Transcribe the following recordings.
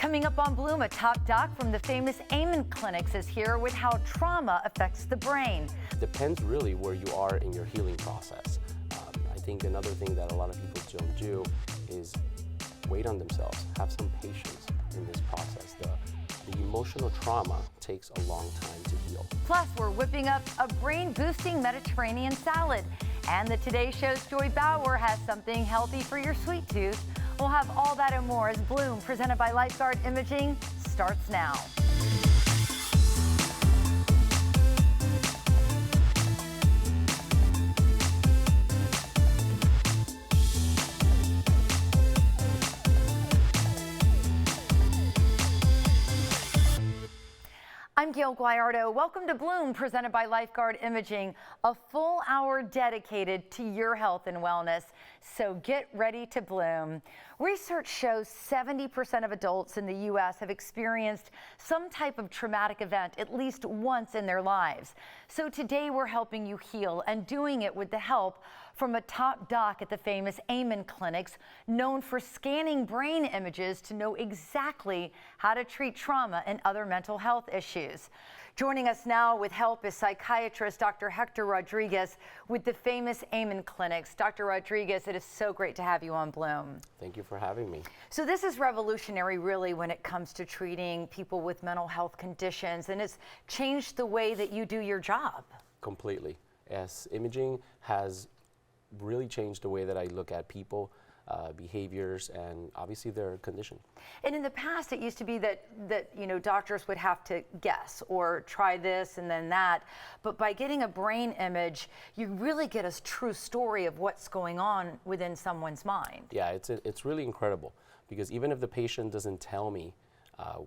Coming up on Bloom, a top doc from the famous Amen Clinics is here with how trauma affects the brain. Depends really where you are in your healing process. I think another thing that a lot of people don't do is wait on themselves, have some patience in this process. The emotional trauma takes a long time to heal. Plus, we're whipping up a brain-boosting Mediterranean salad. And the Today Show's Joy Bauer has something healthy for your sweet tooth. We'll have all that and more as Bloom, presented by Lifeguard Imaging, starts now. I'm Gayle Guyardo. Welcome to Bloom, presented by Lifeguard Imaging, a full hour dedicated to your health and wellness. So get ready to bloom. Research shows 70% of adults in the U.S. have experienced some type of traumatic event at least once in their lives. So today we're helping you heal and doing it with the help from a top doc at the famous Amen Clinics, known for scanning brain images to know exactly how to treat trauma and other mental health issues. Joining us now with help is psychiatrist Dr. Hector Rodriguez with the famous Amen Clinics. Dr. Rodriguez, it is so great to have you on Bloom. Thank you for having me. So this is revolutionary really when it comes to treating people with mental health conditions, and it's changed the way that you do your job. Completely. Yes, imaging has really changed the way that I look at people, behaviors, and obviously their condition. And in the past, it used to be that doctors would have to guess or try this and then that. But by getting a brain image, you really get a true story of what's going on within someone's mind. Yeah, it's really incredible because even if the patient doesn't tell me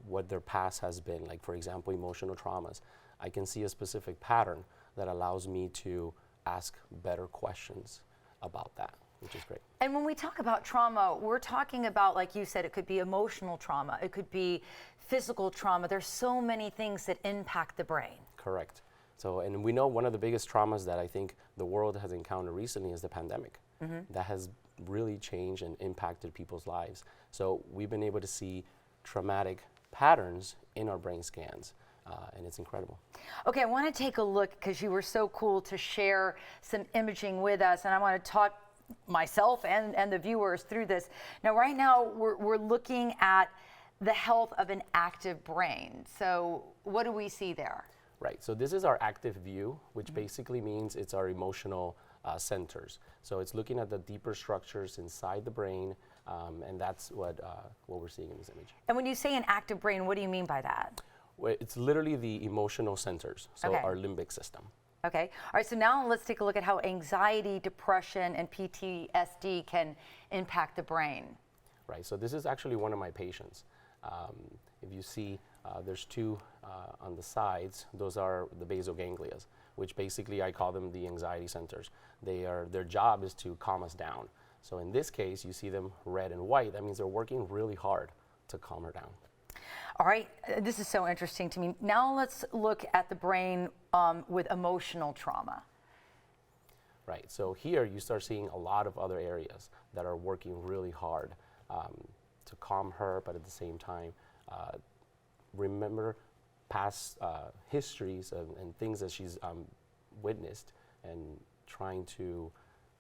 what their past has been, like for example, emotional traumas, I can see a specific pattern that allows me to ask better questions about that, which is great. And when we talk about trauma, we're talking about, like you said, it could be emotional trauma, it could be physical trauma. There's so many things that impact the brain. Correct. So, and we know one of the biggest traumas that I think the world has encountered recently is the pandemic. That has really changed and impacted people's lives. So we've been able to see traumatic patterns in our brain scans. And it's incredible. Okay, I want to take a look because you were so cool to share some imaging with us, and I want to talk myself and the viewers through this. Now, right now, we're looking at the health of an active brain. So what do we see there? Right, so this is our active view, which basically means it's our emotional centers. So it's looking at the deeper structures inside the brain, and that's what we're seeing in this image. And when you say an active brain, what do you mean by that? Well, it's literally the emotional centers, so Okay. our limbic system. Okay. All right. So now let's take a look at how anxiety, depression, and PTSD can impact the brain. Right. So this is actually one of my patients. If you see, there's two on the sides. Those are the basal ganglia, which basically I call them the anxiety centers. Their job is to calm us down. So in this case, you see them red and white. That means they're working really hard to calm her down. All right, this is so interesting to me. Now let's look at the brain with emotional trauma. Right, so here you start seeing a lot of other areas that are working really hard to calm her, but at the same time, remember past histories and things that she's witnessed and trying to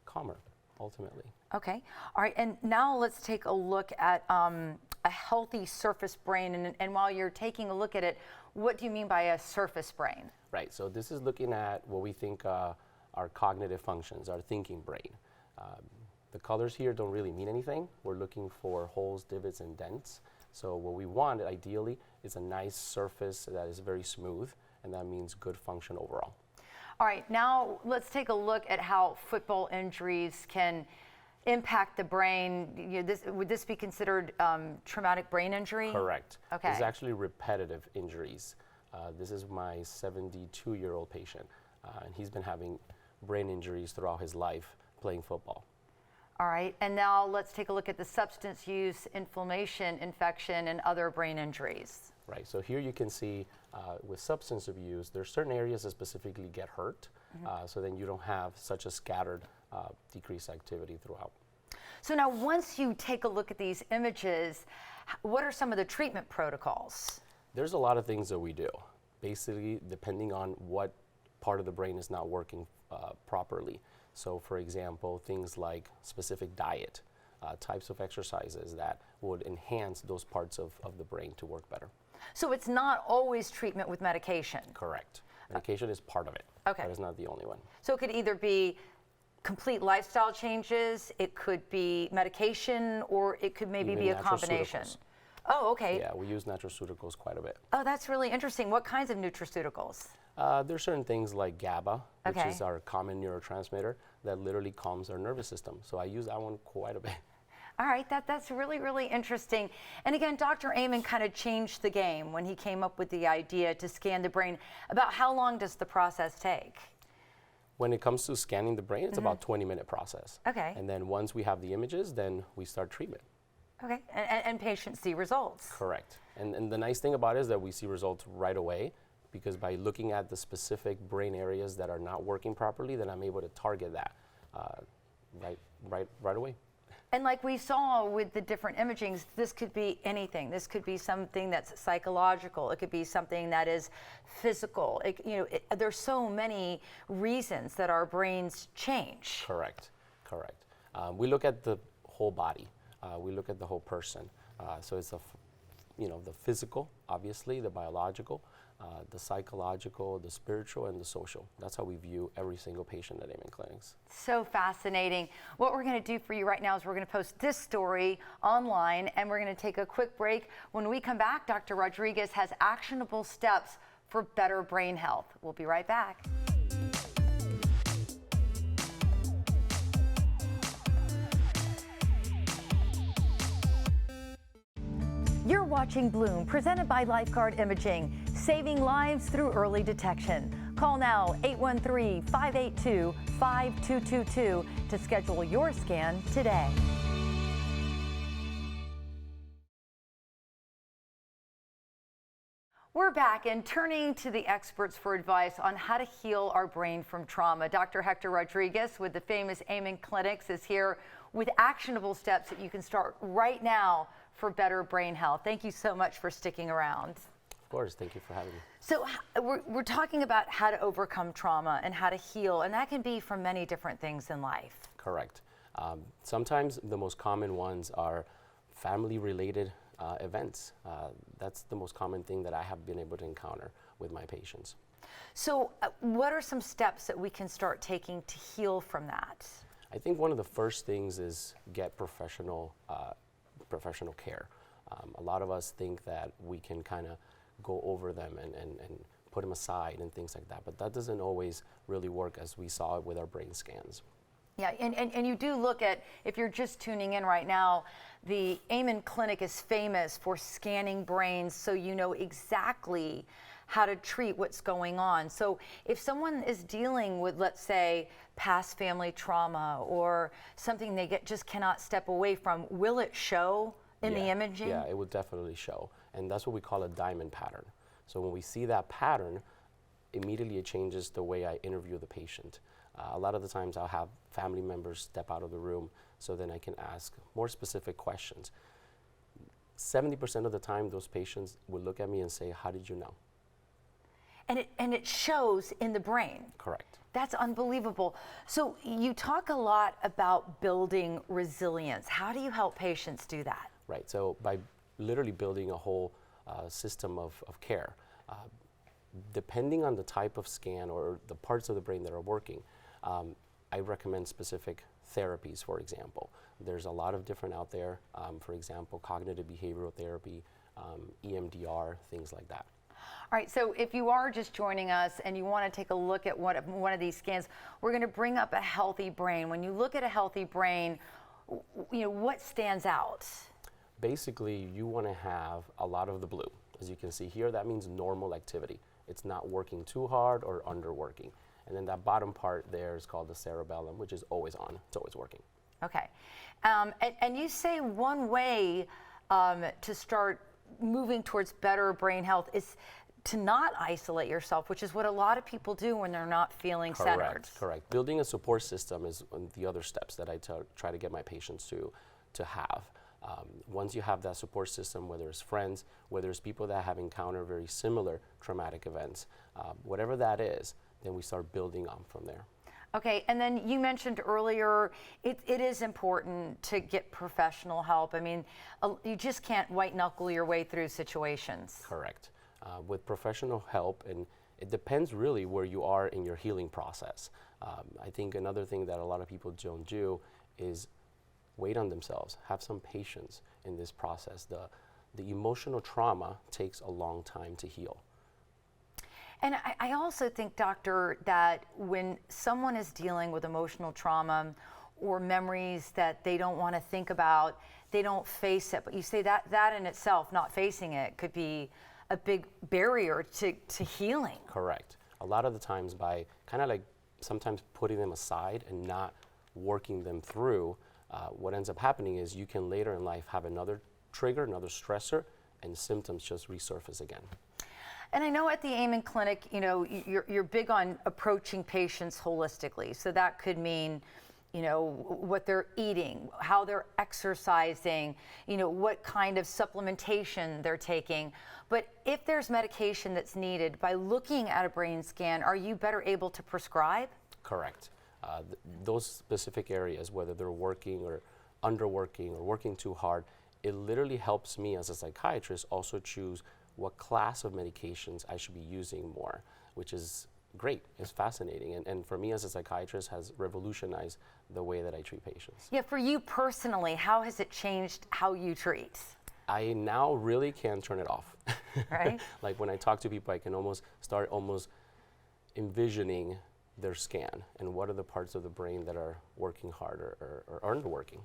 calm her, ultimately. Okay, all right, and now let's take a look at a healthy surface brain, and while you're taking a look at it, what do you mean by a surface brain? Right, so this is looking at what we think our cognitive functions, our thinking brain. The colors here don't really mean anything. We're looking for holes, divots, and dents. So what we want, ideally, is a nice surface that is very smooth, and that means good function overall. All right, now let's take a look at how football injuries can impact the brain. Would this be considered traumatic brain injury? Correct. Okay. This is actually repetitive injuries. This is my 72-year-old patient, and he's been having brain injuries throughout his life playing football. All right, and now let's take a look at the substance use, inflammation, infection, and other brain injuries. Right, so here you can see with substance abuse, there's certain areas that specifically get hurt, so then you don't have such a scattered decreased activity throughout. So now once you take a look at these images, what are some of the treatment protocols? There's a lot of things that we do, basically depending on what part of the brain is not working properly. So for example, things like specific diet, types of exercises that would enhance those parts of the brain to work better. So it's not always treatment with medication? Correct. Medication is part of it. Okay. But it's not the only one. So it could either be complete lifestyle changes, it could be medication, or it could maybe be a combination. Oh, okay. Yeah, we use nutraceuticals quite a bit. Oh, that's really interesting. What kinds of nutraceuticals? There's certain things like GABA, which Okay. is our common neurotransmitter that literally calms our nervous system. So I use that one quite a bit. All right, that's really, really interesting. And again, Dr. Amen kind of changed the game when he came up with the idea to scan the brain. About how long does the process take? When it comes to scanning the brain, it's about a 20-minute process. Okay. And then once we have the images, then we start treatment. Okay, and patients see results. Correct. And the nice thing about it is that we see results right away, because by looking at the specific brain areas that are not working properly, then I'm able to target that right away. And like we saw with the different imagings, this could be anything. This could be something that's psychological. It could be something that is physical. There's so many reasons that our brains change. Correct. We look at the whole body. We look at the whole person. So it's the physical, obviously, the biological, the psychological, the spiritual, and the social. That's how we view every single patient at Amen Clinics. So fascinating. What we're going to do for you right now is we're going to post this story online, and we're going to take a quick break. When we come back, Dr. Rodriguez has actionable steps for better brain health. We'll be right back. You're watching Bloom, presented by Lifeguard Imaging, saving lives through early detection. Call now 813-582-5222 to schedule your scan today. We're back and turning to the experts for advice on how to heal our brain from trauma. Dr. Hector Rodriguez with the famous Amen Clinics is here with actionable steps that you can start right now for better brain health. Thank you so much for sticking around. Of course, thank you for having me. So we're talking about how to overcome trauma and how to heal, and that can be from many different things in life. Correct. Sometimes the most common ones are family-related events. That's the most common thing that I have been able to encounter with my patients. So what are some steps that we can start taking to heal from that? I think one of the first things is get professional care. A lot of us think that we can kind of go over them and put them aside and things like that, but that doesn't always really work, as we saw it with our brain scans. Yeah, and you do look at, if you're just tuning in right now, the Amen Clinic is famous for scanning brains so you know exactly how to treat what's going on. So if someone is dealing with, let's say, past family trauma or something they just cannot step away from, will it show in the imaging? Yeah, it would definitely show. And that's what we call a diamond pattern. So when we see that pattern, immediately it changes the way I interview the patient. A lot of the times I'll have family members step out of the room so then I can ask more specific questions. 70% of the time those patients will look at me and say, "How did you know?" And it shows in the brain. Correct. That's unbelievable. So you talk a lot about building resilience. How do you help patients do that? Right, so by literally building a whole system of care, depending on the type of scan or the parts of the brain that are working, I recommend specific therapies, for example. There's a lot of different out there, for example, cognitive behavioral therapy, EMDR, things like that. All right, so if you are just joining us and you want to take a look at one of these scans, we're going to bring up a healthy brain. When you look at a healthy brain, what stands out? Basically, you want to have a lot of the blue. As you can see here, that means normal activity. It's not working too hard or underworking. And then that bottom part there is called the cerebellum, which is always on. It's always working. Okay. And you say one way to start moving towards better brain health is to not isolate yourself, which is what a lot of people do when they're not feeling centered. Correct. Building a support system is one of the other steps that I try to get my patients to have. Once you have that support system, whether it's friends, whether it's people that have encountered very similar traumatic events, whatever that is, then we start building on from there. Okay, and then you mentioned earlier, it is important to get professional help. I mean, you just can't white knuckle your way through situations. Correct. With professional help, and it depends really where you are in your healing process. I think another thing that a lot of people don't do is wait on themselves, have some patience in this process. The emotional trauma takes a long time to heal. And I also think, doctor, that when someone is dealing with emotional trauma or memories that they don't want to think about, they don't face it. But you say that in itself, not facing it, could be a big barrier to healing. Correct. A lot of the times, by kind of like sometimes putting them aside and not working them through, what ends up happening is you can later in life have another trigger, another stressor, and symptoms just resurface again. And I know at the Amen Clinic, you know, you're big on approaching patients holistically. So that could mean, you know, what they're eating, how they're exercising, you know, what kind of supplementation they're taking. But if there's medication that's needed, by looking at a brain scan, are you better able to prescribe? Correct. Those specific areas, whether they're working or underworking or working too hard, it literally helps me as a psychiatrist also choose what class of medications I should be using more, which is great. It's fascinating. And for me as a psychiatrist has revolutionized the way that I treat patients. Yeah, for you personally, how has it changed how you treat? I now really can turn it off. Right? Like when I talk to people, I can start envisioning their scan and what are the parts of the brain that are working hard or underworking.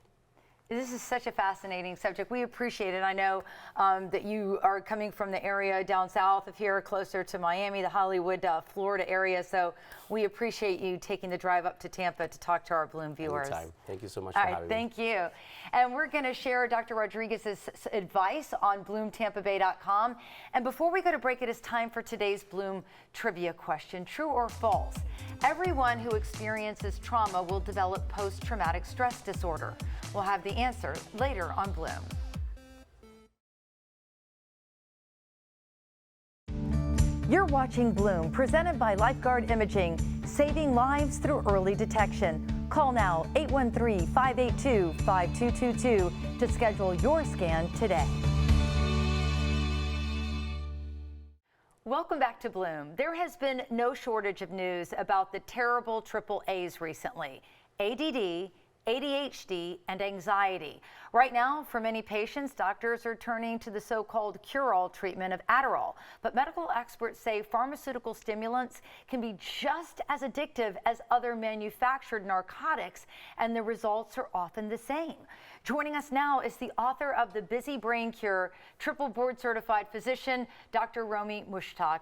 This is such a fascinating subject. We appreciate it. I know that you are coming from the area down south of here, closer to Miami, the Hollywood, Florida area. So we appreciate you taking the drive up to Tampa to talk to our Bloom viewers. Anytime. Thank you so much for having me. Thank you. And we're going to share Dr. Rodriguez's advice on BloomTampaBay.com. And before we go to break, it is time for today's Bloom trivia question. True or false? Everyone who experiences trauma will develop post-traumatic stress disorder. We'll have the answer later on Bloom. You're watching Bloom, presented by Lifeguard Imaging, saving lives through early detection. Call now 813-582-5222 to schedule your scan today. Welcome back to Bloom. There has been no shortage of news about the terrible triple A's recently: ADD, ADHD, and anxiety. Right now, for many patients, doctors are turning to the so-called cure-all treatment of Adderall. But medical experts say pharmaceutical stimulants can be just as addictive as other manufactured narcotics, and the results are often the same. Joining us now is the author of The Busy Brain Cure, triple board-certified physician, Dr. Romy Mushtaq.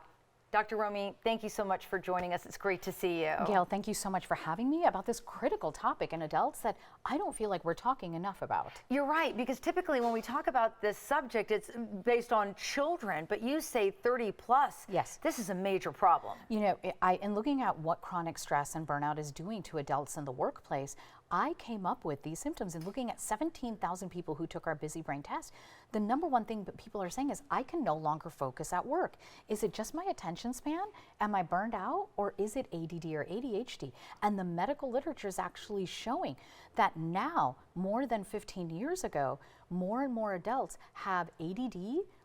Dr. Romy, thank you so much for joining us. It's great to see you. Gail, thank you so much for having me about this critical topic in adults that I don't feel like we're talking enough about. You're right, because typically when we talk about this subject, it's based on children, but you say 30 plus. Yes. This is a major problem. You know, in looking at what chronic stress and burnout is doing to adults in the workplace, I came up with these symptoms and looking at 17,000 people who took our Busy Brain test. The number one thing that people are saying is, I can no longer focus at work. Is it just my attention span? Am I burned out? Or is it ADD or ADHD? And the medical literature is actually showing that now, more than 15 years ago, more and more adults have ADD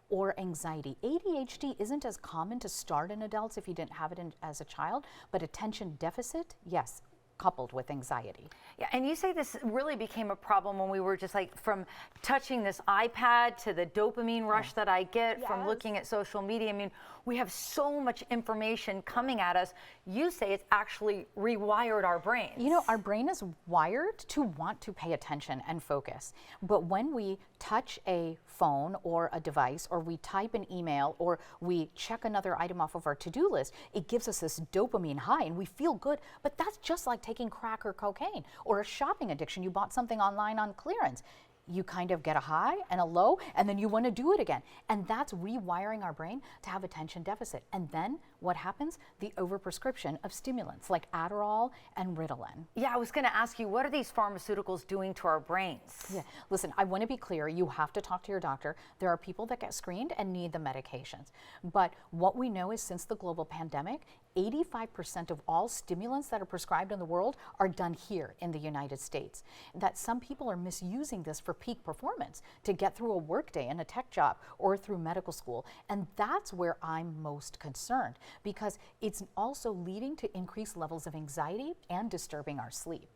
or anxiety. ADHD isn't as common to start in adults if you didn't have it as a child, but attention deficit, yes, coupled with anxiety. Yeah, and you say this really became a problem when we were just like from touching this iPad to the dopamine rush that I get from looking at social media. I mean, we have so much information coming at us. You say it's actually rewired our brains. You know, our brain is wired to want to pay attention and focus. But when we touch a phone or a device, or we type an email, or we check another item off of our to-do list, it gives us this dopamine high and we feel good. But that's just like taking crack or cocaine or a shopping addiction. You bought something online on clearance. you kind of get a high and a low, and then you want to do it again. And that's rewiring our brain to have attention deficit. And then what happens? The overprescription of stimulants like Adderall and Ritalin. Yeah, I was going to ask you, what are these pharmaceuticals doing to our brains? Yeah. Listen, I want to be clear. You have to talk to your doctor. There are people that get screened and need the medications. But what we know is since the global pandemic, 85% of all stimulants that are prescribed in the world are done here in the United States. That some people are misusing this for peak performance to get through a workday in a tech job or through medical school. And that's where I'm most concerned, because it's also leading to increased levels of anxiety and disturbing our sleep.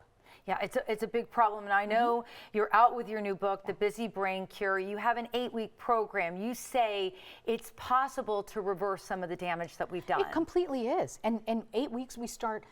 Yeah, it's a big problem, and I know you're out with your new book, The Busy Brain Cure. You have an 8-week program. You say it's possible to reverse some of the damage that we've done. It completely is. And in 8 weeks, we start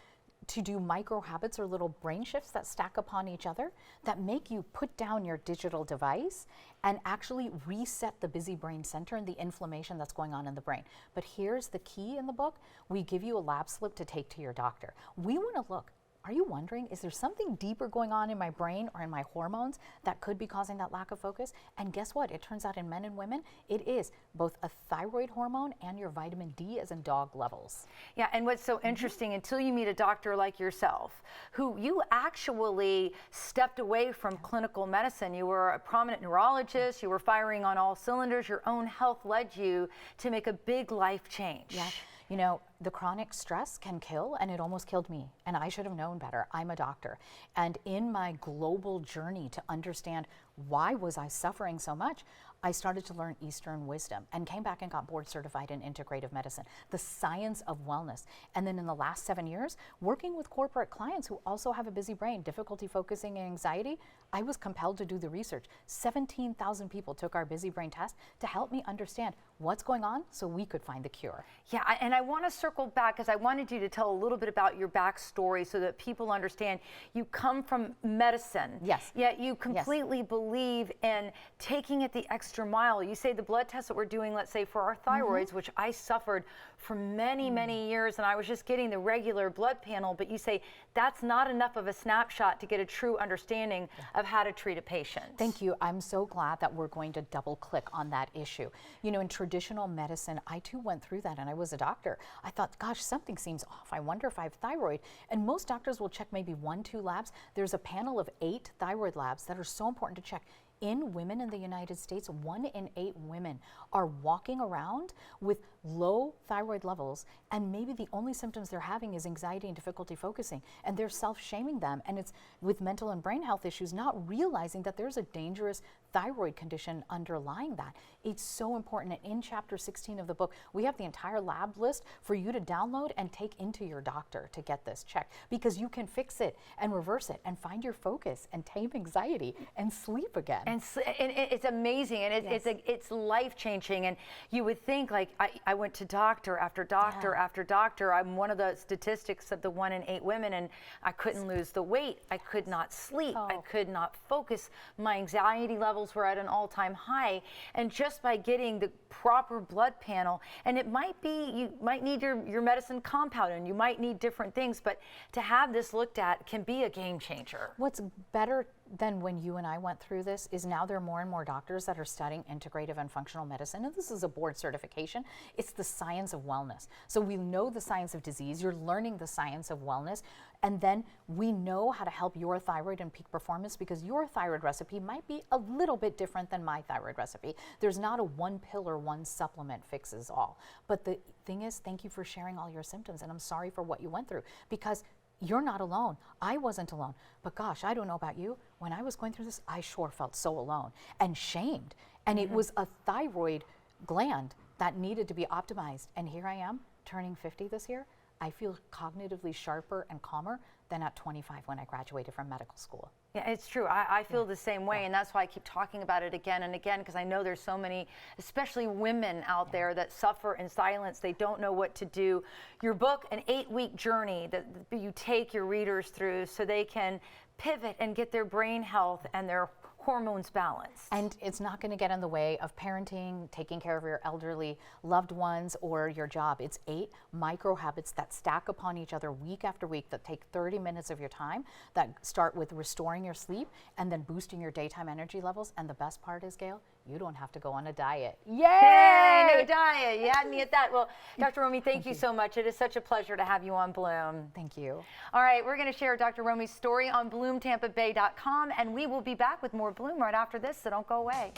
to do micro habits or little brain shifts that stack upon each other that make you put down your digital device and actually reset the busy brain center and the inflammation that's going on in the brain. But here's the key in the book. We give you a lab slip to take to your doctor. We want to look. Are you wondering, is there something deeper going on in my brain or in my hormones that could be causing that lack of focus? And guess what? It turns out in men and women, it is both a thyroid hormone and your vitamin D as in dog levels. Yeah, and what's so interesting, until you meet a doctor like yourself, who you actually stepped away from clinical medicine. You were a prominent neurologist, you were firing on all cylinders, your own health led you to make a big life change. Yeah. You know, the chronic stress can kill, and it almost killed me. And I should have known better. I'm a doctor. And in my global journey to understand why was I suffering so much, I started to learn Eastern wisdom and came back and got board certified in integrative medicine, the science of wellness. And then in the last 7 years, working with corporate clients who also have a busy brain, difficulty focusing and anxiety, I was compelled to do the research. 17,000 people took our busy brain test to help me understand what's going on so we could find the cure. Yeah, and I want to circle back because I wanted you to tell a little bit about your backstory so that people understand you come from medicine. Yes. Yet you completely believe in taking it the extra mile. You say the blood tests that we're doing, let's say for our thyroids, which I suffered for many, many years, and I was just getting the regular blood panel, but you say that's not enough of a snapshot to get a true understanding of how to treat a patient. Thank you. I'm so glad that we're going to double click on that issue. You know, in traditional medicine, I too went through that, and I was a doctor. I thought, gosh, something seems off. I wonder if I have thyroid. And most doctors will check maybe 1-2 labs. There's a panel of 8 thyroid labs that are so important to check. In women in the United States, 1 in 8 women are walking around with low thyroid levels, and maybe the only symptoms they're having is anxiety and difficulty focusing, and they're self-shaming them, and it's with mental and brain health issues, not realizing that there's a dangerous thyroid condition underlying that. It's so important, and in chapter 16 of the book, we have the entire lab list for you to download and take into your doctor to get this checked, because you can fix it and reverse it and find your focus and tame anxiety and sleep again. And it's amazing, and it's life-changing. And you would think, like, I went to doctor after doctor after doctor. I'm one of the statistics of the 1 in 8 women, and I couldn't lose the weight. I could not sleep. I could not focus. My anxiety levels were at an all-time high. And just by getting the proper blood panel, and it might be, you might need your medicine compound, and you might need different things, but to have this looked at can be a game changer. What's better than when you and I went through this is now there are more and more doctors that are studying integrative and functional medicine, and this is a board certification. It's the science of wellness. So we know the science of disease, you're learning the science of wellness, and then we know how to help your thyroid and peak performance, because your thyroid recipe might be a little bit different than my thyroid recipe. There's not a one pill or one supplement fixes all. But the thing is, thank you for sharing all your symptoms, and I'm sorry for what you went through, because you're not alone. I wasn't alone. But gosh, I don't know about you. When I was going through this, I sure felt so alone and shamed. And it was a thyroid gland that needed to be optimized. And here I am, turning 50 this year. I feel cognitively sharper and calmer than at 25 when I graduated from medical school. Yeah, it's true. I feel the same way, and that's why I keep talking about it again and again, because I know there's so many, especially women out there, that suffer in silence. They don't know what to do. Your book, an 8-week journey that you take your readers through so they can pivot and get their brain health and their hormones balanced. And it's not going to get in the way of parenting, taking care of your elderly loved ones, or your job. It's 8 micro habits that stack upon each other week after week that take 30 minutes of your time, that start with restoring your sleep and then boosting your daytime energy levels. And the best part is, Gayle, you don't have to go on a diet. Yay! Yay, no diet. You had me at that. Well, Dr. Romy, thank you so much. It is such a pleasure to have you on Bloom. Thank you. All right, we're going to share Dr. Romy's story on BloomTampaBay.com, and we will be back with more Bloom right after this, so don't go away.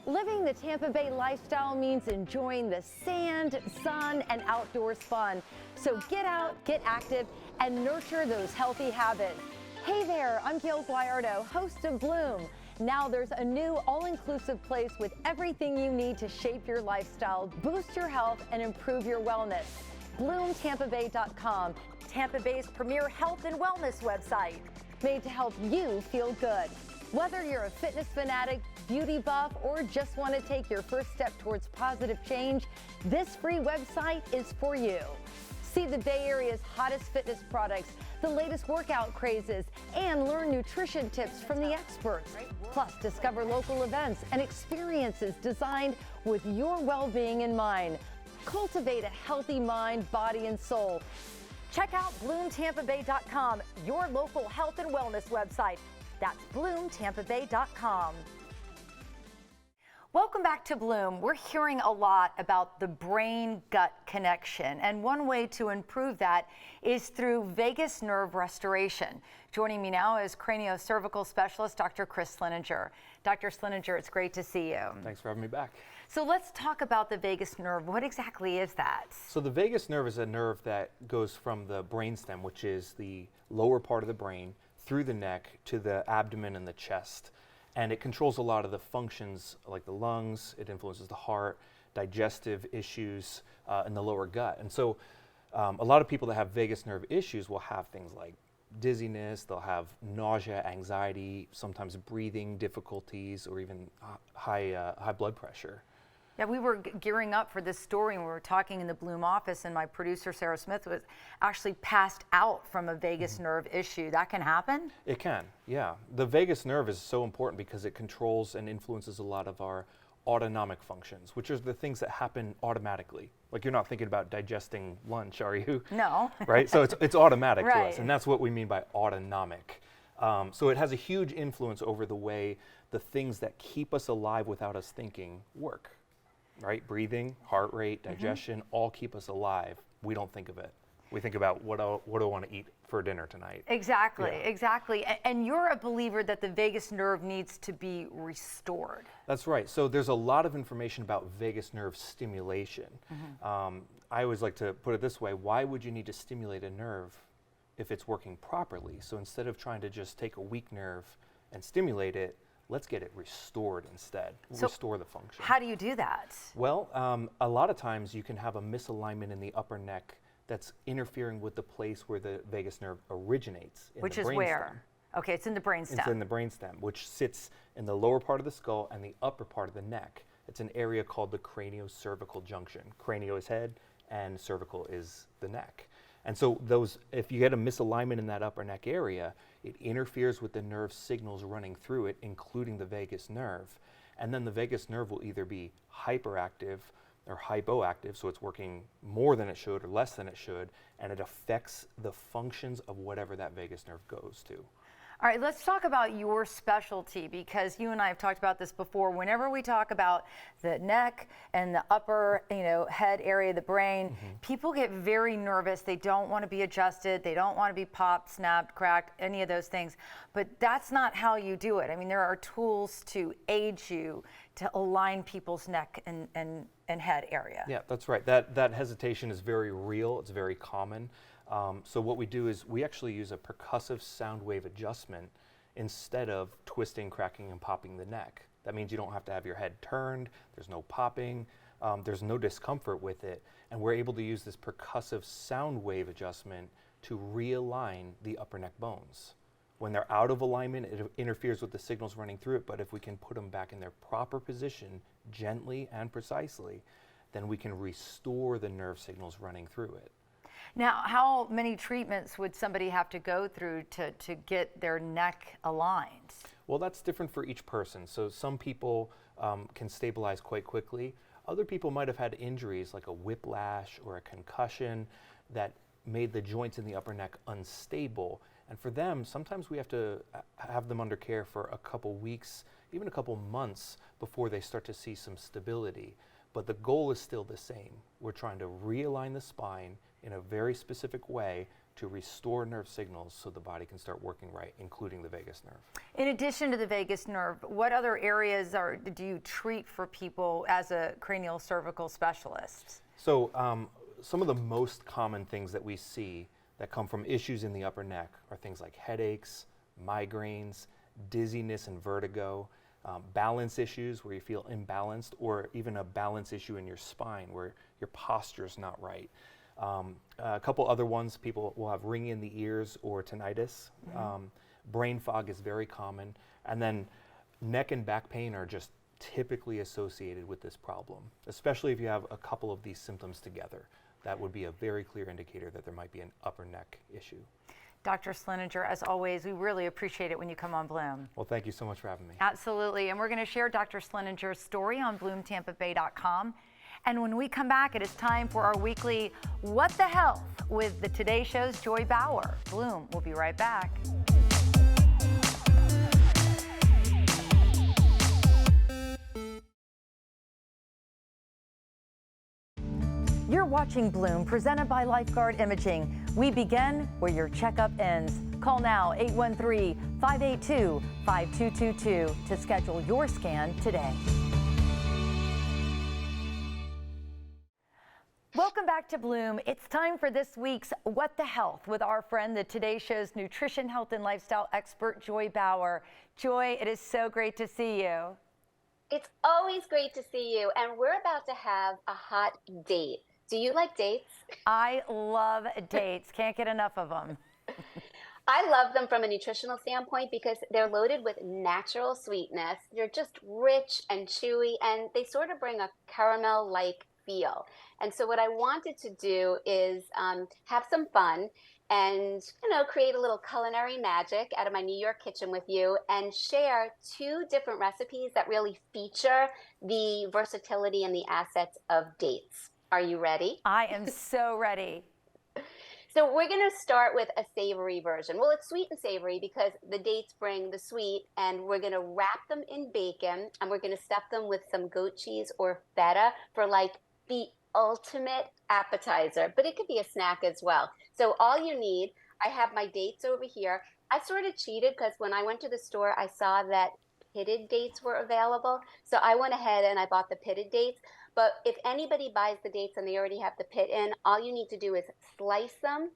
Living the Tampa Bay lifestyle means enjoying the sand, sun, and outdoors fun. So get out, get active, and nurture those healthy habits. Hey there, I'm Gayle Guyardo, host of Bloom. Now there's a new all-inclusive place with everything you need to shape your lifestyle, boost your health, and improve your wellness. BloomTampaBay.com, Tampa Bay's premier health and wellness website, made to help you feel good. Whether you're a fitness fanatic, beauty buff, or just want to take your first step towards positive change, this free website is for you. See the Bay Area's hottest fitness products, the latest workout crazes, and learn nutrition tips from the experts. Plus, discover local events and experiences designed with your well-being in mind. Cultivate a healthy mind, body, and soul. Check out BloomTampaBay.com, your local health and wellness website. That's BloomTampaBay.com. Welcome back to Bloom. We're hearing a lot about the brain-gut connection, and one way to improve that is through vagus nerve restoration. Joining me now is craniocervical specialist Dr. Chris Slininger. Dr. Slininger, it's great to see you. Thanks for having me back. So let's talk about the vagus nerve. What exactly is that? So the vagus nerve is a nerve that goes from the brainstem, which is the lower part of the brain, through the neck to the abdomen and the chest. And it controls a lot of the functions like the lungs, it influences the heart, digestive issues, and the lower gut. And so a lot of people that have vagus nerve issues will have things like dizziness, they'll have nausea, anxiety, sometimes breathing difficulties, or even high blood pressure. Yeah, we were gearing up for this story, and we were talking in the Bloom office, and my producer, Sarah Smith, was actually passed out from a vagus nerve issue. That can happen? It can, yeah. The vagus nerve is so important because it controls and influences a lot of our autonomic functions, which are the things that happen automatically. Like, you're not thinking about digesting lunch, are you? No. Right? So it's automatic to Right. us, and that's what we mean by autonomic. So it has a huge influence over the way the things that keep us alive without us thinking work. Right? Breathing, heart rate, digestion, all keep us alive. We don't think of it. We think about what do I want to eat for dinner tonight. Exactly, Yeah. exactly. And you're a believer that the vagus nerve needs to be restored. That's right. So there's a lot of information about vagus nerve stimulation. I always like to put it this way: why would you need to stimulate a nerve if it's working properly? So instead of trying to just take a weak nerve and stimulate it, let's get it restored instead. So restore the function. How do you do that? Well, a lot of times you can have a misalignment in the upper neck that's interfering with the place where the vagus nerve originates. Which the is brainstem. where? Okay, it's in the brainstem. It's in the brainstem, which sits in the lower part of the skull and the upper part of the neck. It's an area called the craniocervical junction. Cranio is head and cervical is the neck. And so if you get a misalignment in that upper neck area, it interferes with the nerve signals running through it, including the vagus nerve. And then the vagus nerve will either be hyperactive or hypoactive, so it's working more than it should or less than it should, and it affects the functions of whatever that vagus nerve goes to. All right, let's talk about your specialty, because you and I have talked about this before. Whenever we talk about the neck and the upper, head area of the brain, people get very nervous. They don't want to be adjusted. They don't want to be popped, snapped, cracked, any of those things. But that's not how you do it. I mean, there are tools to aid you to align people's neck and head area. Yeah, that's right. That hesitation is very real. It's very common. So what we do is we actually use a percussive sound wave adjustment instead of twisting, cracking, and popping the neck. That means you don't have to have your head turned, there's no popping, there's no discomfort with it, and we're able to use this percussive sound wave adjustment to realign the upper neck bones. When they're out of alignment, it interferes with the signals running through it, but if we can put them back in their proper position, gently and precisely, then we can restore the nerve signals running through it. Now, how many treatments would somebody have to go through to get their neck aligned? Well, that's different for each person. So some people can stabilize quite quickly. Other people might have had injuries like a whiplash or a concussion that made the joints in the upper neck unstable. And for them, sometimes we have to have them under care for a couple weeks, even a couple months before they start to see some stability. But the goal is still the same. We're trying to realign the spine in a very specific way to restore nerve signals so the body can start working right, including the vagus nerve. In addition to the vagus nerve, what other areas do you treat for people as a cranial cervical specialist? So some of the most common things that we see that come from issues in the upper neck are things like headaches, migraines, dizziness and vertigo, balance issues where you feel imbalanced, or even a balance issue in your spine where your posture is not right. A couple other ones, people will have ringing in the ears or tinnitus. Brain fog is very common. And then neck and back pain are just typically associated with this problem, especially if you have a couple of these symptoms together. That would be a very clear indicator that there might be an upper neck issue. Dr. Slininger, as always, we really appreciate it when you come on Bloom. Well, thank you so much for having me. Absolutely, and we're going to share Dr. Slininger's story on bloomtampabay.com. And when we come back, it is time for our weekly What the Health with the Today Show's Joy Bauer. Bloom, we'll be right back. You're watching Bloom, presented by Lifeguard Imaging. We begin where your checkup ends. Call now 813-582-5222 to schedule your scan today. Welcome back to Bloom. It's time for this week's What the Health with our friend, the Today Show's nutrition, health, and lifestyle expert, Joy Bauer. Joy, it is so great to see you. It's always great to see you, and we're about to have a hot date. Do you like dates? I love dates. Can't get enough of them. I love them from a nutritional standpoint because they're loaded with natural sweetness. They're just rich and chewy, and they sort of bring a caramel-like feel. And so what I wanted to do is have some fun and, create a little culinary magic out of my New York kitchen with you and share two different recipes that really feature the versatility and the assets of dates. Are you ready? I am so ready. So we're going to start with a savory version. Well, it's sweet and savory because the dates bring the sweet, and we're going to wrap them in bacon, and we're going to stuff them with some goat cheese or feta for like the ultimate appetizer, but it could be a snack as well. So all you need, I have my dates over here. I sort of cheated because when I went to the store, I saw that pitted dates were available. So I went ahead and I bought the pitted dates. But if anybody buys the dates and they already have the pit in, all you need to do is slice them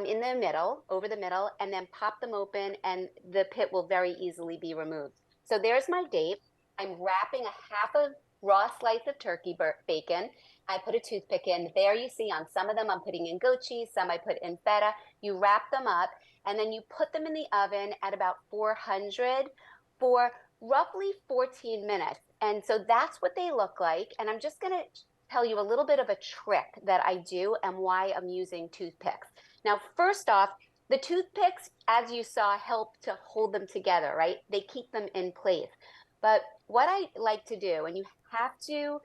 in the middle, over the middle, and then pop them open, and the pit will very easily be removed. So there's my date. I'm wrapping a half a raw slice of turkey bacon. I put a toothpick in. There you see on some of them I'm putting in goat cheese, some I put in feta. You wrap them up, and then you put them in the oven at about 400 for roughly 14 minutes. And so that's what they look like. And I'm just going to tell you a little bit of a trick that I do and why I'm using toothpicks. Now, first off, the toothpicks, as you saw, help to hold them together, right? They keep them in place. But what I like to do, and you have to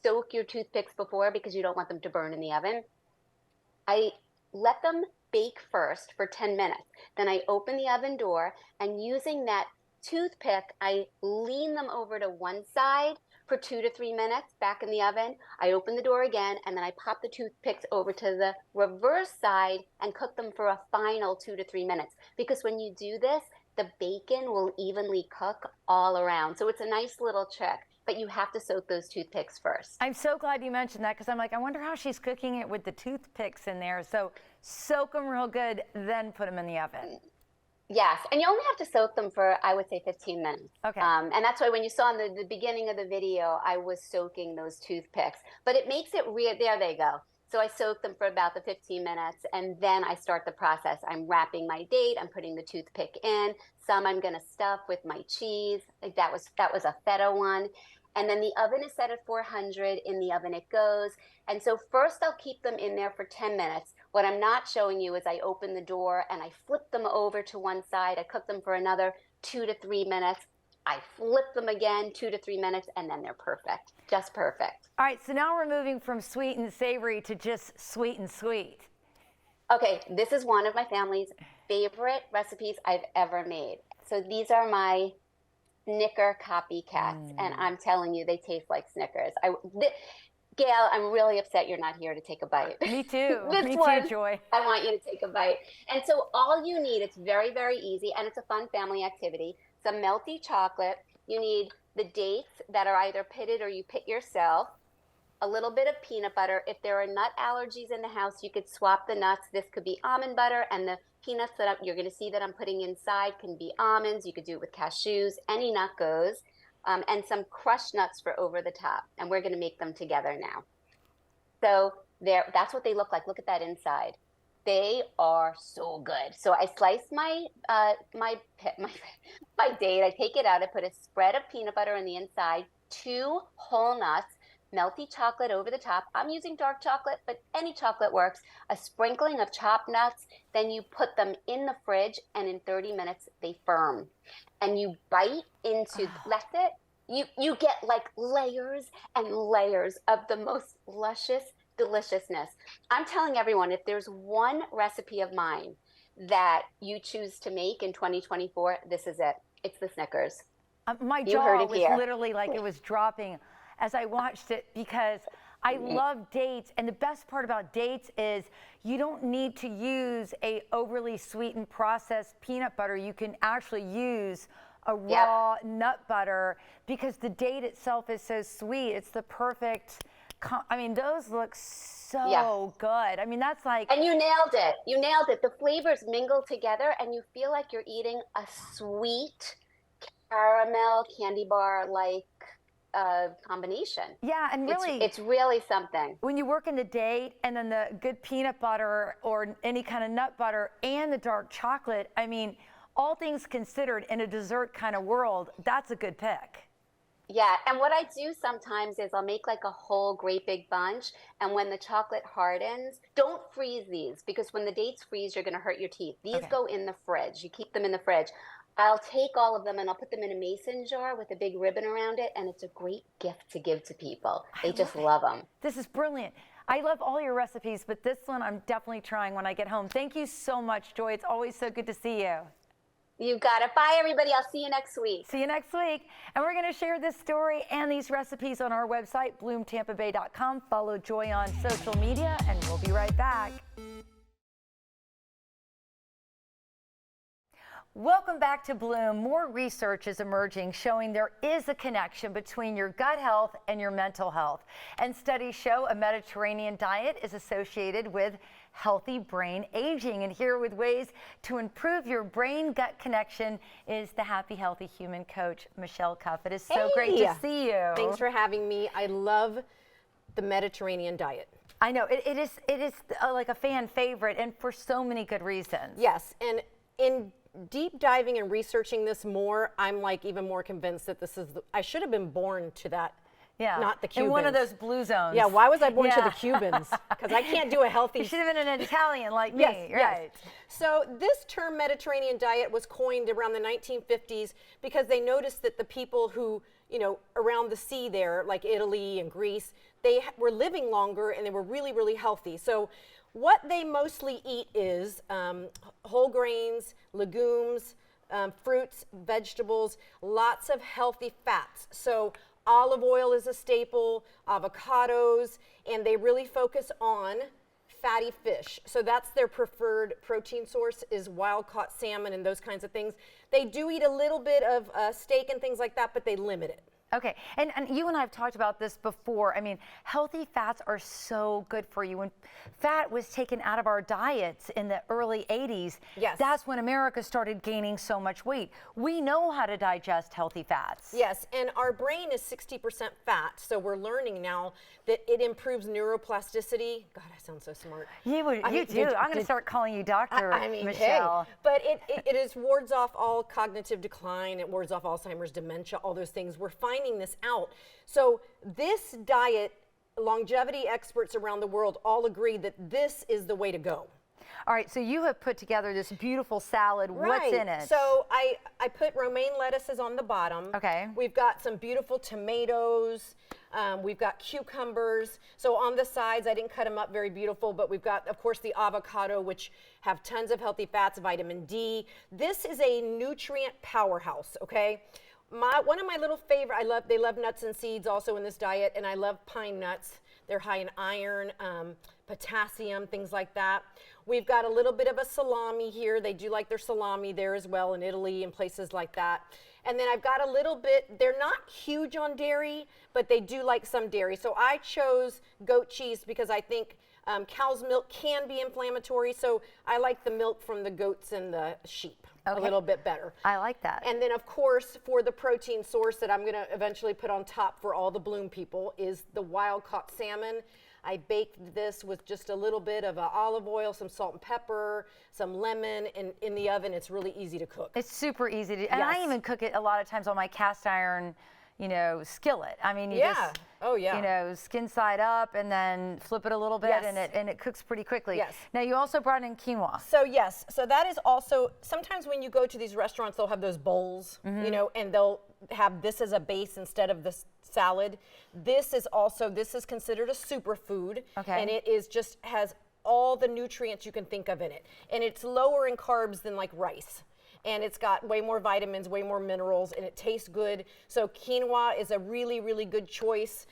soak your toothpicks before because you don't want them to burn in the oven, I let them bake first for 10 minutes. Then I open the oven door, and using that toothpick, I lean them over to one side for 2 to 3 minutes back in the oven. I open the door again, and then I pop the toothpicks over to the reverse side and cook them for a final 2 to 3 minutes. Because when you do this, the bacon will evenly cook all around. So it's a nice little trick, but you have to soak those toothpicks first. I'm so glad you mentioned that because I'm like, I wonder how she's cooking it with the toothpicks in there. So soak them real good, then put them in the oven. Yes, and you only have to soak them for, I would say, 15 minutes. Okay. And that's why when you saw in the beginning of the video, I was soaking those toothpicks. But it makes it real. There they go. So I soak them for about the 15 minutes, and then I start the process. I'm wrapping my date. I'm putting the toothpick in. Some I'm going to stuff with my cheese. Like that was a feta one. And then the oven is set at 400. In the oven it goes. And so first I'll keep them in there for 10 minutes. What I'm not showing you is I open the door and I flip them over to one side. I cook them for another 2 to 3 minutes. I flip them again, 2 to 3 minutes, and then they're perfect, just perfect. All right, so now we're moving from sweet and savory to just sweet and sweet. Okay, this is one of my family's favorite recipes I've ever made. So these are my Snicker copycats, and I'm telling you, they taste like Snickers. Gayle, I'm really upset you're not here to take a bite. Me too. Me one, too, Joy. I want you to take a bite. And so all you need, it's very, very easy, and it's a fun family activity. Some melty chocolate. You need the dates that are either pitted or you pit yourself. A little bit of peanut butter. If there are nut allergies in the house, you could swap the nuts. This could be almond butter, and the peanuts that you're going to see that I'm putting inside can be almonds. You could do it with cashews. Any nut goes. And some crushed nuts for over the top. And we're going to make them together now. So that's what they look like. Look at that inside. They are so good. So I slice my date. I take it out. I put a spread of peanut butter on the inside, 2 whole nuts, melty chocolate over the top. I'm using dark chocolate, but any chocolate works. A sprinkling of chopped nuts. Then you put them in the fridge, and in 30 minutes, they firm. And you bite into, that's it. You get like layers and layers of the most luscious deliciousness. I'm telling everyone, if there's one recipe of mine that you choose to make in 2024, this is it. It's the Snickers. My jaw was literally like it was dropping as I watched it, because I love dates. And the best part about dates is you don't need to use a overly sweetened processed peanut butter. You can actually use a raw nut butter, because the date itself is so sweet. It's the perfect, I mean, those look so good. I mean, that's like. And you nailed it. You nailed it. The flavors mingle together and you feel like you're eating a sweet caramel candy bar like combination. Yeah, and really. It's really something. When you work in the date and then the good peanut butter or any kind of nut butter and the dark chocolate, I mean, all things considered, in a dessert kind of world, that's a good pick. Yeah, and what I do sometimes is I'll make like a whole great big bunch, and when the chocolate hardens, don't freeze these, because when the dates freeze, you're going to hurt your teeth. These go in the fridge. You keep them in the fridge. I'll take all of them and I'll put them in a mason jar with a big ribbon around it, and it's a great gift to give to people. They just love them. This is brilliant. I love all your recipes, but this one I'm definitely trying when I get home. Thank you so much, Joy. It's always so good to see you. You got it. Bye, everybody. I'll see you next week. See you next week. And we're going to share this story and these recipes on our website, bloomtampabay.com. Follow Joy on social media, and we'll be right back. Welcome back to Bloom. More research is emerging showing there is a connection between your gut health and your mental health. And studies show a Mediterranean diet is associated with healthy brain aging. And here with ways to improve your brain-gut connection is the Happy Healthy Human coach, Michelle Cuff. It is so great to see you. Thanks for having me. I love the Mediterranean diet. I know. It is like a fan favorite, and for so many good reasons. Yes, and in deep diving and researching this more, I'm like even more convinced that this is, I should have been born to that. Yeah, not the Cubans. in one of those blue zones. Yeah, why was I born to the Cubans? Because I can't do a healthy. You should have been an Italian like me, right? Yes. So this term Mediterranean diet was coined around the 1950s because they noticed that the people who, you know, around the sea there, like Italy and Greece, they were living longer and they were really, really healthy. So what they mostly eat is whole grains, legumes, fruits, vegetables, lots of healthy fats. So olive oil is a staple, avocados, and they really focus on fatty fish. So that's their preferred protein source, is wild-caught salmon and those kinds of things. They do eat a little bit of steak and things like that, but they limit it. Okay, and you and I have talked about this before. I mean, healthy fats are so good for you. When fat was taken out of our diets in the early 80s, that's when America started gaining so much weight. We know how to digest healthy fats. Yes, and our brain is 60% fat, so we're learning now that it improves neuroplasticity. God, I sound so smart. You do. I'm going to start calling you Dr. Michelle. Hey, but it wards off all cognitive decline. It wards off Alzheimer's, dementia, all those things. We're finding finding this out. So this diet, longevity experts around the world all agree that this is the way to go. All right, so you have put together this beautiful salad. What's in it? So I put romaine lettuces on the bottom. Okay. We've got some beautiful tomatoes. We've got cucumbers. So on the sides, I didn't cut them up very beautiful, but we've got, of course, the avocado, which have tons of healthy fats, vitamin D. This is a nutrient powerhouse, okay? One of my little favorite, they love nuts and seeds also in this diet, and I love pine nuts. They're high in iron, potassium, things like that. We've got a little bit of a salami here. They do like their salami there as well in Italy and places like that. And then I've got a little bit, they're not huge on dairy, but they do like some dairy. So I chose goat cheese because I think cow's milk can be inflammatory. So I like the milk from the goats and the sheep a little bit better. I like that. And then, of course, for the protein source that I'm going to eventually put on top for all the Bloom people is the wild-caught salmon. I baked this with just a little bit of olive oil, some salt and pepper, some lemon, and in the oven. It's really easy to cook. It's super easy to, and I even cook it a lot of times on my cast iron, skillet. I mean, you just, skin side up and then flip it a little bit, and it cooks pretty quickly. Yes. Now you also brought in quinoa. So yes, so that is also, sometimes when you go to these restaurants, they'll have those bowls, and they'll have this as a base instead of this salad. This is considered a superfood, and it is has all the nutrients you can think of in it, and it's lower in carbs than like rice. And it's got way more vitamins, way more minerals, and it tastes good. So quinoa is a really, really good choice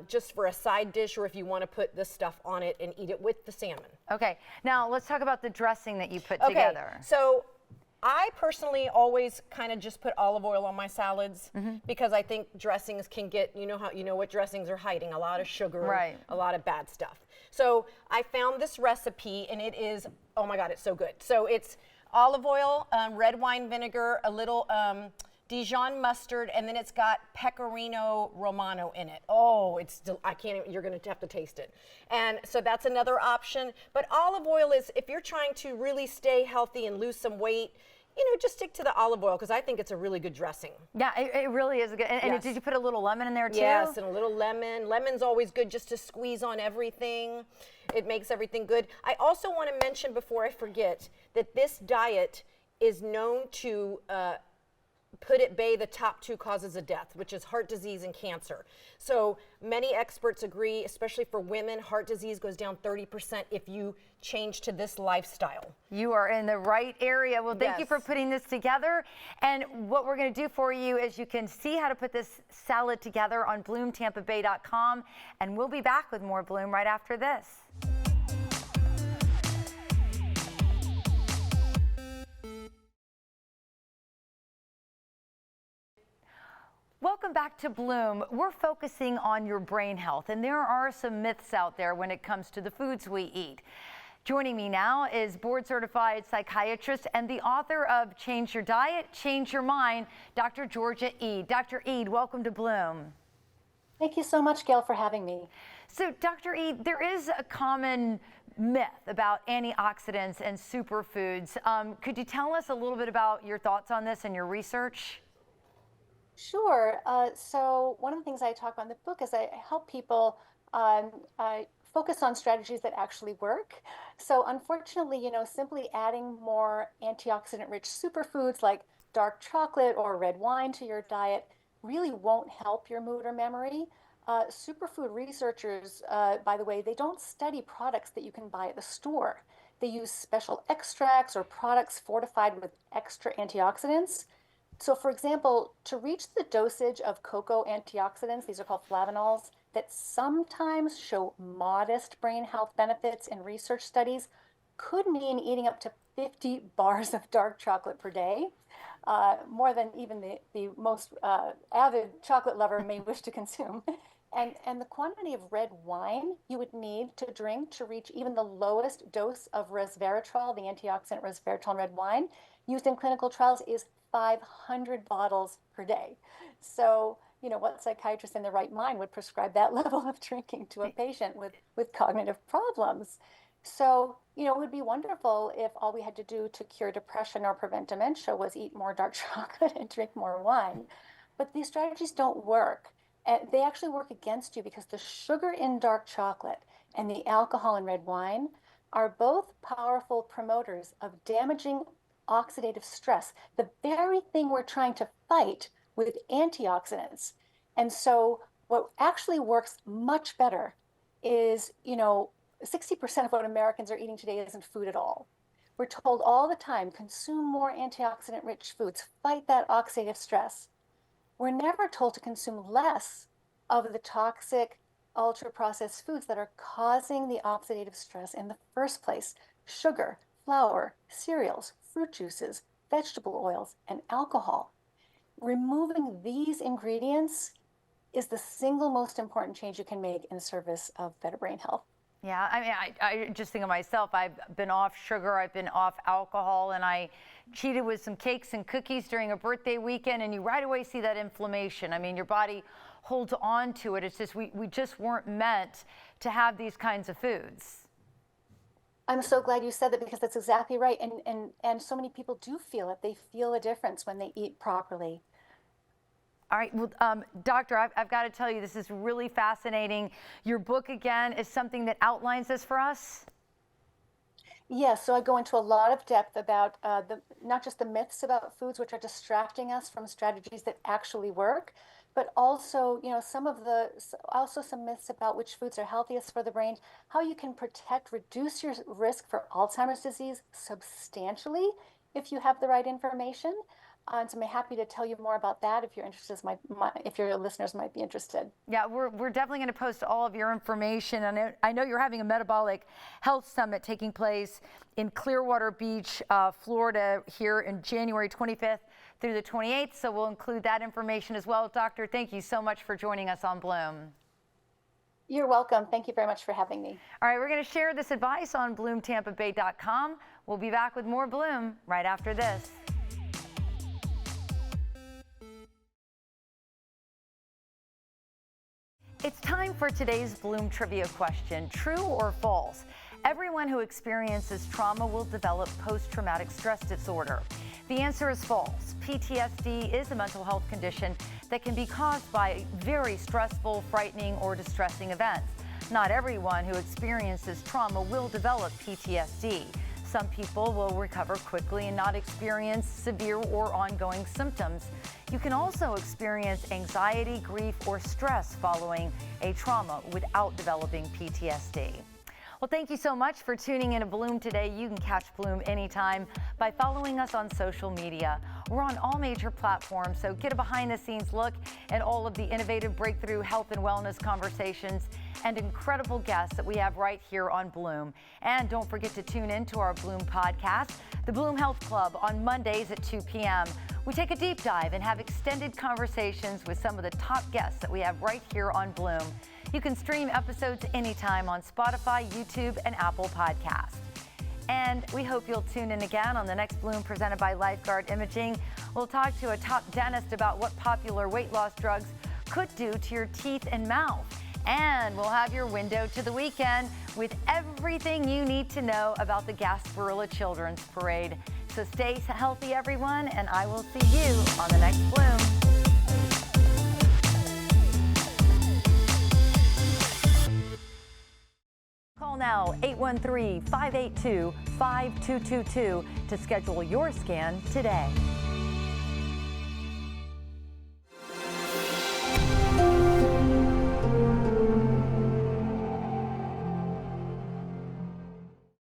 just for a side dish, or if you want to put this stuff on it and eat it with the salmon. Okay, now let's talk about the dressing that you put together. So I personally always kind of just put olive oil on my salads because I think dressings can get, what dressings are hiding, a lot of sugar, a lot of bad stuff. So I found this recipe, and it is, oh my God, it's so good. So it's olive oil, red wine vinegar, a little Dijon mustard, and then it's got pecorino romano in it. Oh, you're gonna have to taste it. And so that's another option. But olive oil is, if you're trying to really stay healthy and lose some weight, just stick to the olive oil because I think it's a really good dressing. Yeah, it really is good. And did you put a little lemon in there too? Yes, and a little lemon. Lemon's always good just to squeeze on everything. It makes everything good. I also want to mention before I forget that this diet is known to put at bay the top 2 causes of death, which is heart disease and cancer. So many experts agree, especially for women, heart disease goes down 30% if you change to this lifestyle. You are in the right area. Well, thank you for putting this together. And what we're going to do for you is you can see how to put this salad together on bloomtampabay.com. And we'll be back with more Bloom right after this. Welcome back to Bloom. We're focusing on your brain health, and there are some myths out there when it comes to the foods we eat. Joining me now is board-certified psychiatrist and the author of Change Your Diet, Change Your Mind, Dr. Georgia Ede. Dr. Ede, welcome to Bloom. Thank you so much, Gayle, for having me. So, Dr. Ede, there is a common myth about antioxidants and superfoods. Could you tell us a little bit about your thoughts on this and your research? Sure. So one of the things I talk about in the book is I help people focus on strategies that actually work. So unfortunately, simply adding more antioxidant-rich superfoods like dark chocolate or red wine to your diet really won't help your mood or memory. Superfood researchers, by the way, they don't study products that you can buy at the store. They use special extracts or products fortified with extra antioxidants. So for example, to reach the dosage of cocoa antioxidants, these are called flavonols, that sometimes show modest brain health benefits in research studies, could mean eating up to 50 bars of dark chocolate per day, more than even the most avid chocolate lover may wish to consume. And the quantity of red wine you would need to drink to reach even the lowest dose of resveratrol, the antioxidant resveratrol in red wine, used in clinical trials is 500 bottles per day. So, what psychiatrist in their right mind would prescribe that level of drinking to a patient with cognitive problems? So, it would be wonderful if all we had to do to cure depression or prevent dementia was eat more dark chocolate and drink more wine. But these strategies don't work. They actually work against you because the sugar in dark chocolate and the alcohol in red wine are both powerful promoters of damaging oxidative stress, the very thing we're trying to fight with antioxidants. And so what actually works much better is, 60% of what Americans are eating today isn't food at all. We're told all the time, consume more antioxidant-rich foods, fight that oxidative stress. We're never told to consume less of the toxic, ultra-processed foods that are causing the oxidative stress in the first place. Sugar, flour, cereals, fruit juices, vegetable oils, and alcohol. Removing these ingredients is the single most important change you can make in service of better brain health. Yeah, I mean, I just think of myself. I've been off sugar, I've been off alcohol, and I cheated with some cakes and cookies during a birthday weekend, and you right away see that inflammation. I mean, your body holds on to it. It's just we just weren't meant to have these kinds of foods. I'm so glad you said that because that's exactly right. And so many people do feel it. They feel a difference when they eat properly. All right, well, Doctor, I've got to tell you, this is really fascinating. Your book, again, is something that outlines this for us? Yes, so I go into a lot of depth about not just the myths about foods, which are distracting us from strategies that actually work, but also, some myths about which foods are healthiest for the brain, how you can reduce your risk for Alzheimer's disease substantially if you have the right information. And so I'm happy to tell you more about that if you're interested, if your listeners might be interested. Yeah, we're definitely going to post all of your information. And I know you're having a metabolic health summit taking place in Clearwater Beach, Florida, here in January 25th through the 28th. So we'll include that information as well. Doctor, thank you so much for joining us on Bloom. You're welcome. Thank you very much for having me. All right, we're going to share this advice on bloomtampabay.com. We'll be back with more Bloom right after this. It's time for today's Bloom trivia question. True or false? Everyone who experiences trauma will develop post-traumatic stress disorder. The answer is false. PTSD is a mental health condition that can be caused by very stressful, frightening, or distressing events. Not everyone who experiences trauma will develop PTSD. Some people will recover quickly and not experience severe or ongoing symptoms. You can also experience anxiety, grief, or stress following a trauma without developing PTSD. Well, thank you so much for tuning in to Bloom today. You can catch Bloom anytime by following us on social media. We're on all major platforms, so get a behind-the-scenes look at all of the innovative breakthrough health and wellness conversations and incredible guests that we have right here on Bloom. And don't forget to tune in to our Bloom podcast, the Bloom Health Club, on Mondays at 2 p.m. We take a deep dive and have extended conversations with some of the top guests that we have right here on Bloom. You can stream episodes anytime on Spotify, YouTube, and Apple Podcasts. And we hope you'll tune in again on the next Bloom presented by Lifeguard Imaging. We'll talk to a top dentist about what popular weight loss drugs could do to your teeth and mouth. And we'll have your window to the weekend with everything you need to know about the Gasparilla Children's Parade. So stay healthy, everyone, and I will see you on the next Bloom. Call now 813-582-5222 to schedule your scan today.